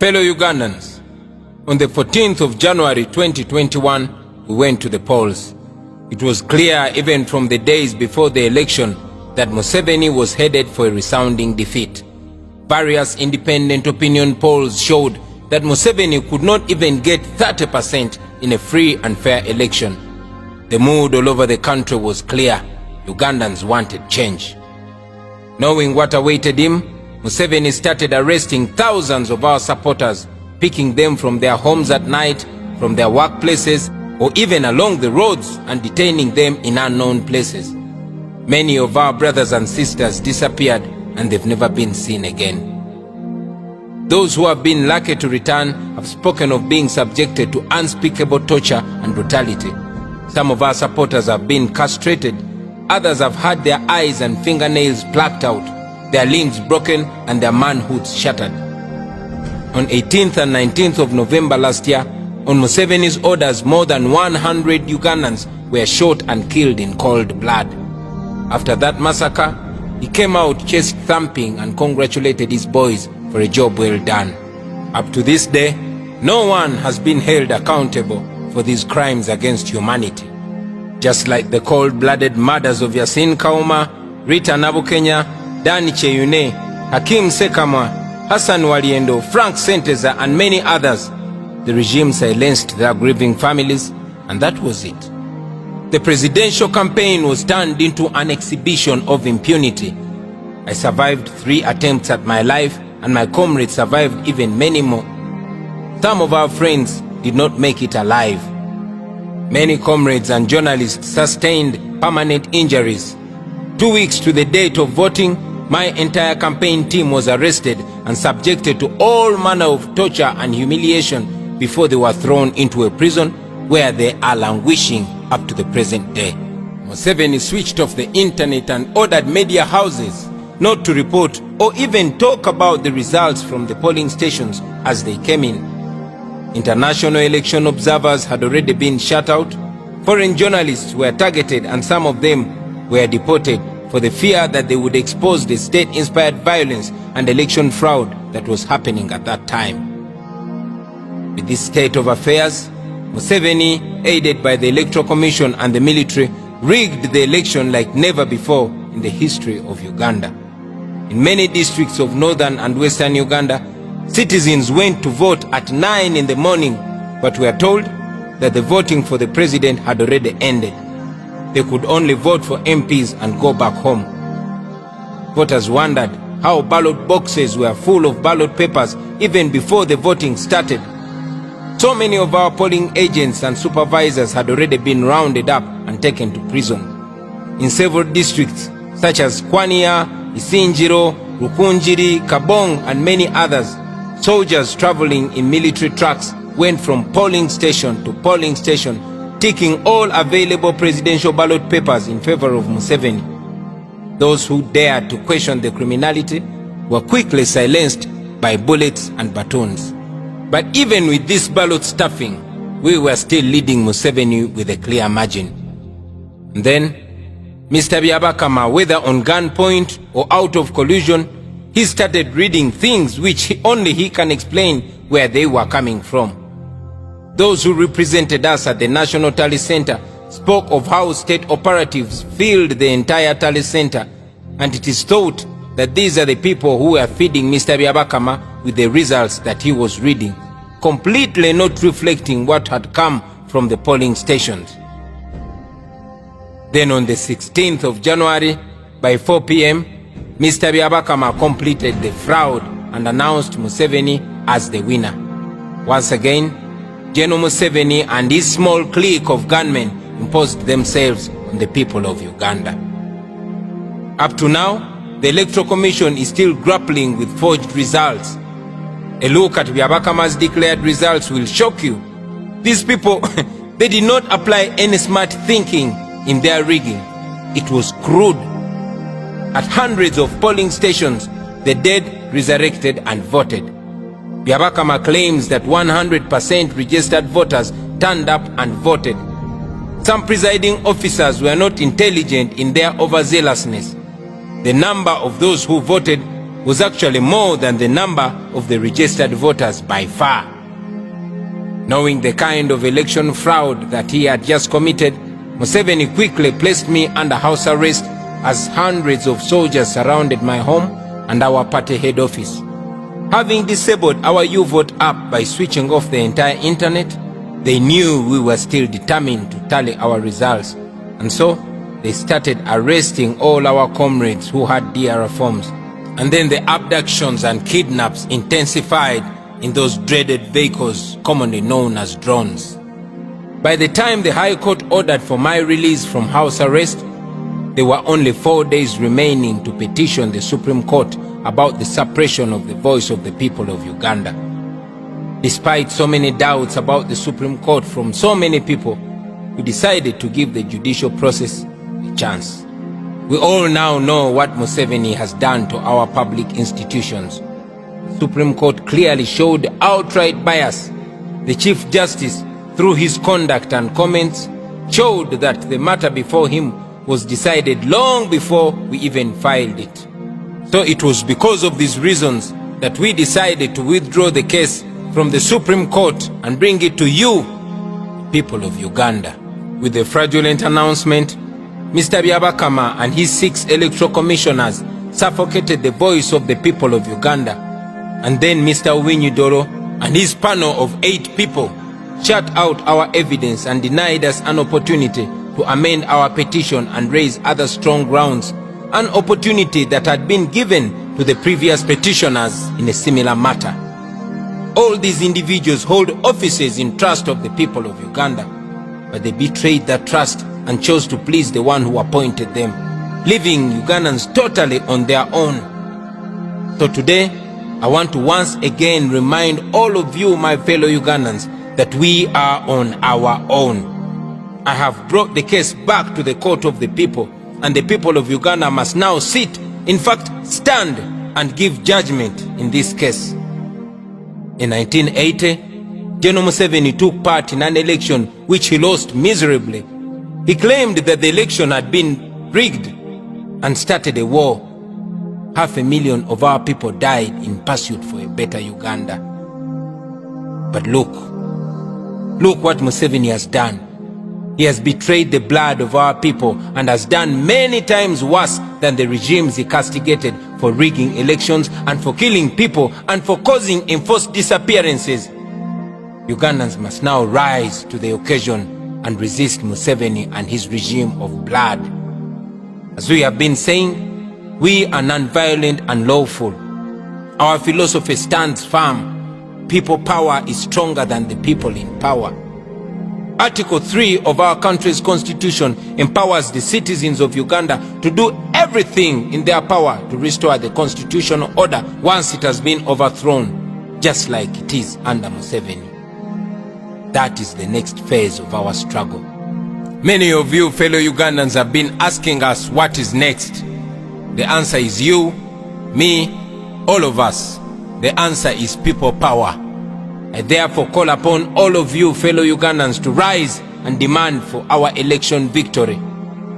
Fellow Ugandans, on the 14th of January 2021, we went to the polls. It was clear even from the days before the election that Museveni was headed for a resounding defeat. Various independent opinion polls showed that Museveni could not even get 30% in a free and fair election. The mood all over the country was clear. Ugandans wanted change. Knowing what awaited him, Museveni started arresting thousands of our supporters, picking them from their homes at night, from their workplaces, or even along the roads, and detaining them in unknown places. Many of our brothers and sisters disappeared, and they've never been seen again. Those who have been lucky to return have spoken of being subjected to unspeakable torture and brutality. Some of our supporters have been castrated. Others have had their eyes and fingernails plucked out, their limbs broken, and their manhoods shattered. On 18th and 19th of November last year, on Museveni's orders, more than 100 Ugandans were shot and killed in cold blood. After that massacre, he came out chest thumping and congratulated his boys for a job well done. Up to this day, no one has been held accountable for these crimes against humanity. Just like the cold-blooded murders of Yasin Kauma, Rita Nabukenya, Dani Cheyune, Hakim Sekamwa, Hassan Waliendo, Frank Senteza, and many others, the regime silenced their grieving families, and that was it. The presidential campaign was turned into an exhibition of impunity. I survived 3 attempts at my life, and my comrades survived even many more. Some of our friends did not make it alive. Many comrades and journalists sustained permanent injuries. 2 weeks to the date of voting, my entire campaign team was arrested and subjected to all manner of torture and humiliation before they were thrown into a prison where they are languishing up to the present day. Museveni switched off the internet and ordered media houses not to report or even talk about the results from the polling stations as they came in. International election observers had already been shut out. Foreign journalists were targeted, and some of them were deported for the fear that they would expose the state-inspired violence and election fraud that was happening at that time. With this state of affairs, Museveni, aided by the Electoral Commission and the military, rigged the election like never before in the history of Uganda. In many districts of northern and western Uganda, citizens went to vote at 9 in the morning, but were told that the voting for the president had already ended. They could only vote for MPs and go back home. Voters wondered how ballot boxes were full of ballot papers even before the voting started. So many of our polling agents and supervisors had already been rounded up and taken to prison. In several districts such as Kwaniya, Isinjiro, Rukunjiri, Kabong, and many others, soldiers traveling in military trucks went from polling station to polling station, taking all available presidential ballot papers in favor of Museveni. Those who dared to question the criminality were quickly silenced by bullets and batons. But even with this ballot stuffing, we were still leading Museveni with a clear margin. And then, Mr. Byabakama, whether on gunpoint or out of collusion, he started reading things which only he can explain where they were coming from. Those who represented us at the National Tally Center spoke of how state operatives filled the entire Tally Center, and it is thought that these are the people who were feeding Mr. Byabakama with the results that he was reading, completely not reflecting what had come from the polling stations. Then on the 16th of January, by 4 p.m., Mr. Byabakama completed the fraud and announced Museveni as the winner. Once again, General Museveni and his small clique of gunmen imposed themselves on the people of Uganda. Up to now, the Electoral Commission is still grappling with forged results. A look at Byabakama's declared results will shock you. These people, they did not apply any smart thinking in their rigging. It was crude. At hundreds of polling stations, the dead resurrected and voted. Byabakama claims that 100% registered voters turned up and voted. Some presiding officers were not intelligent in their overzealousness. The number of those who voted was actually more than the number of the registered voters by far. Knowing the kind of election fraud that he had just committed, Museveni quickly placed me under house arrest as hundreds of soldiers surrounded my home and our party head office. Having disabled our U-Vote app by switching off the entire internet, they knew we were still determined to tally our results, and so they started arresting all our comrades who had DR forms. And then the abductions and kidnaps intensified in those dreaded vehicles commonly known as drones. By the time the High Court ordered for my release from house arrest, there were only 4 days remaining to petition the Supreme Court about the suppression of the voice of the people of Uganda. Despite so many doubts about the Supreme Court from so many people, we decided to give the judicial process a chance. We all now know what Museveni has done to our public institutions. The Supreme Court clearly showed outright bias. The Chief Justice, through his conduct and comments, showed that the matter before him was decided long before we even filed it. So it was because of these reasons that we decided to withdraw the case from the Supreme Court and bring it to you, people of Uganda. With the fraudulent announcement, Mr. Byabakama and his 6 electoral commissioners suffocated the voice of the people of Uganda. And then Mr. Uwinyidoro and his panel of 8 people shut out our evidence and denied us an opportunity to amend our petition and raise other strong grounds, an opportunity that had been given to the previous petitioners in a similar matter. All these individuals hold offices in trust of the people of Uganda, but they betrayed that trust and chose to please the one who appointed them, leaving Ugandans totally on their own. So today, I want to once again remind all of you, my fellow Ugandans, that we are on our own. I have brought the case back to the court of the people, and the people of Uganda must now sit, in fact stand, and give judgment in this case. In 1980, General Museveni took part in an election which he lost miserably. He claimed that the election had been rigged and started a war. 500,000 of our people died in pursuit for a better Uganda. But look what Museveni has done. He has betrayed the blood of our people and has done many times worse than the regimes he castigated for rigging elections and for killing people and for causing enforced disappearances. Ugandans must now rise to the occasion and resist Museveni and his regime of blood. As we have been saying, we are non-violent and lawful. Our philosophy stands firm. People power is stronger than the people in power. Article 3 of our country's constitution empowers the citizens of Uganda to do everything in their power to restore the constitutional order once it has been overthrown, just like it is under Museveni. That is the next phase of our struggle. Many of you fellow Ugandans have been asking us what is next. The answer is you, me, all of us. The answer is people power. I therefore call upon all of you fellow Ugandans to rise and demand for our election victory,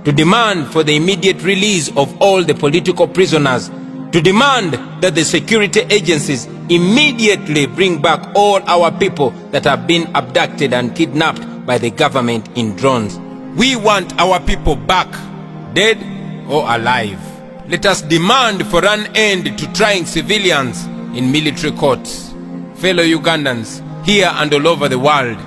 to demand for the immediate release of all the political prisoners, to demand that the security agencies immediately bring back all our people that have been abducted and kidnapped by the government in drones. We want our people back, dead or alive. Let us demand for an end to trying civilians in military courts. Fellow Ugandans, here and all over the world,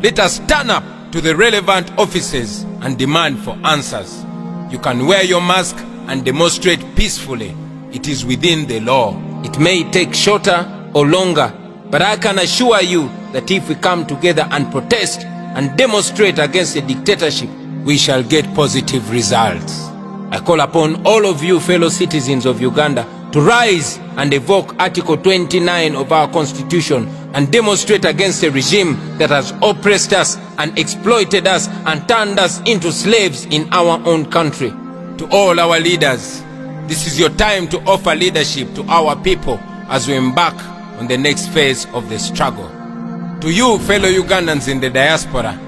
let us stand up to the relevant offices and demand for answers. You can wear your mask and demonstrate peacefully. It is within the law. It may take shorter or longer, but I can assure you that if we come together and protest and demonstrate against the dictatorship, we shall get positive results. I call upon all of you fellow citizens of Uganda to rise and evoke Article 29 of our Constitution and demonstrate against a regime that has oppressed us and exploited us and turned us into slaves in our own country. To all our leaders, this is your time to offer leadership to our people as we embark on the next phase of the struggle. To you fellow Ugandans in the diaspora,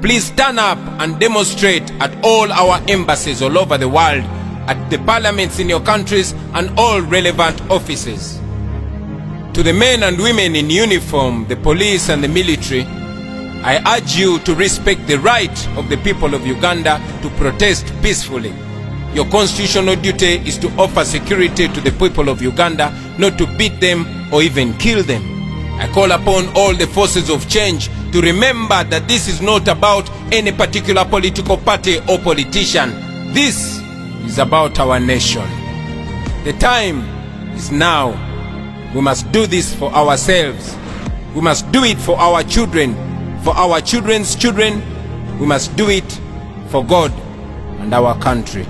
please stand up and demonstrate at all our embassies all over the world at the parliaments in your countries and all relevant offices. To the men and women in uniform, the police and the military, I urge you to respect the right of the people of Uganda to protest peacefully. Your constitutional duty is to offer security to the people of Uganda, not to beat them or even kill them. I call upon all the forces of change to remember that this is not about any particular political party or politician. This is about our nation. The time is now. We must do this for ourselves. We must do it for our children, for our children's children. We must do it for God and our country.